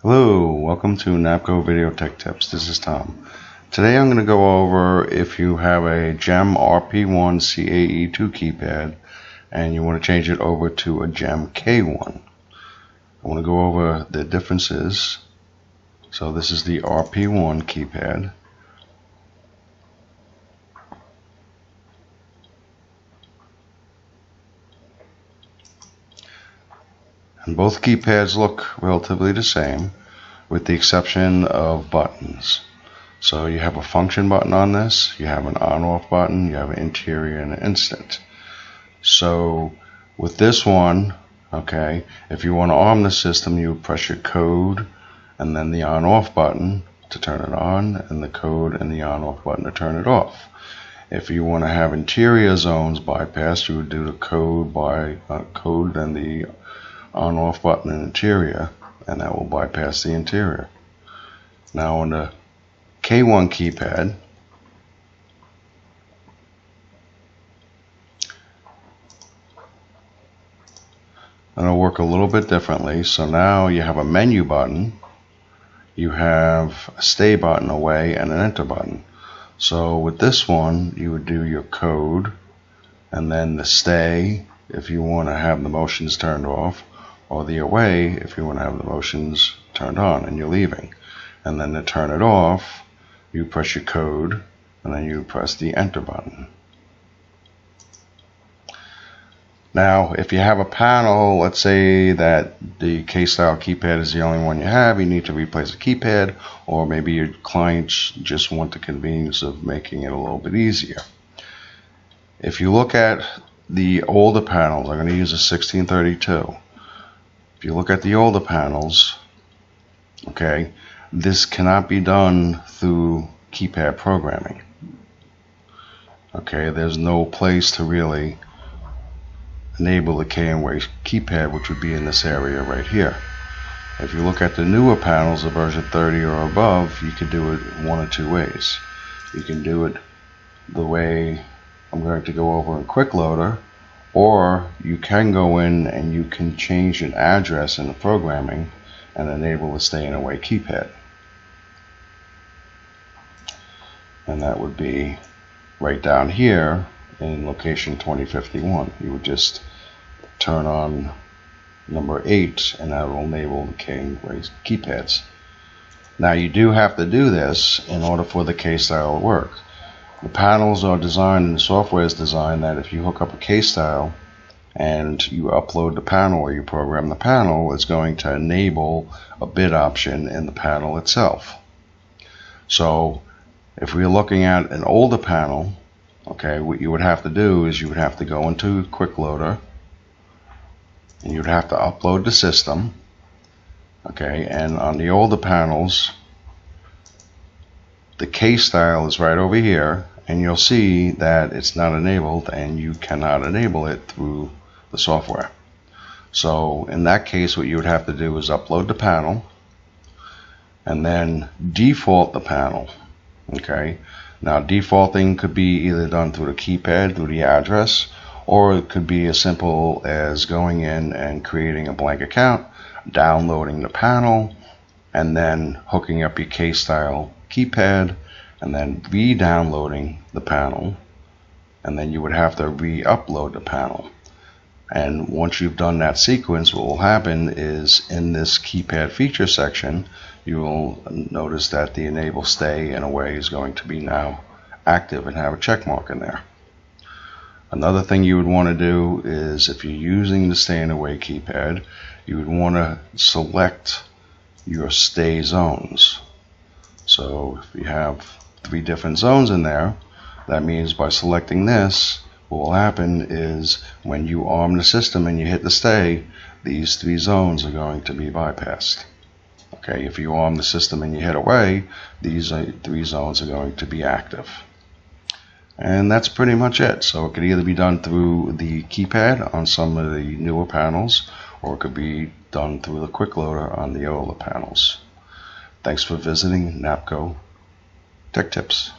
Hello, welcome to NAPCO Video Tech Tips. This is Tom. Today I'm going to go over if you have a GEM-RP1CAe2 keypad and you want to change it over to a GEM-K1. I want to go over the differences. So this is the RP1 keypad. And both keypads look relatively the same, with the exception of buttons. So you have a function button on this, you have an on-off button, you have an interior and an instant. So with this one, okay, if you want to arm the system, you would press your code and then the on-off button to turn it on, and the code and the on-off button to turn it off. If you want to have interior zones bypassed, you would do the code and the on-off button in interior, and that will bypass the interior. Now on the K1 keypad, it'll work a little bit differently. So now you have a menu button, you have a stay button away, and an enter button. So with this one, you would do your code and then the stay if you want to have the motions turned off, or the away if you want to have the motions turned on and you're leaving. And then to turn it off, you press your code and then you press the enter button. Now if you have a panel, let's say that the K-style keypad is the only one you have, you need to replace a keypad, or maybe your clients just want the convenience of making it a little bit easier. If you look at the older panels, I'm going to use a 1632. If you look at the older panels, okay, this cannot be done through keypad programming. Okay, there's no place to really enable the K&W keypad, which would be in this area right here. If you look at the newer panels of version 30 or above, you can do it one of two ways. You can do it the way I'm going to go over in Quick Loader, or you can go in and you can change an address in the programming and enable the stay and away keypad. And that would be right down here in location 2051. You would just turn on number 8 and that will enable the K&W keypads. Now you do have to do this in order for the K-style to work. The panels are designed and the software is designed that if you hook up a K-style and you upload the panel or you program the panel, it's going to enable a bit option in the panel itself. So if we're looking at an older panel, okay, what you would have to do is you would have to go into Quick Loader and you'd have to upload the system. Okay, and on the older panels, the K-style is right over here, and you'll see that it's not enabled and you cannot enable it through the software. So in that case, what you would have to do is upload the panel and then default the panel. Okay, now defaulting could be either done through the keypad, through the address, or it could be as simple as going in and creating a blank account, downloading the panel, and then hooking up your K-style keypad and then re-downloading the panel, and then you would have to re-upload the panel. And once you've done that sequence, what will happen is in this keypad feature section, you will notice that the enable stay and away is going to be now active and have a check mark in there. Another thing you would want to do is, if you're using the stay and away keypad, you would want to select your stay zones. So if you have 3 different zones in there, that means by selecting this, what will happen is when you arm the system and you hit the stay, these 3 zones are going to be bypassed. Okay, if you arm the system and you hit away, these 3 zones are going to be active. And that's pretty much it. So it could either be done through the keypad on some of the newer panels, or it could be done through the Quick Loader on the older panels. Thanks for visiting NAPCO Tech Tips.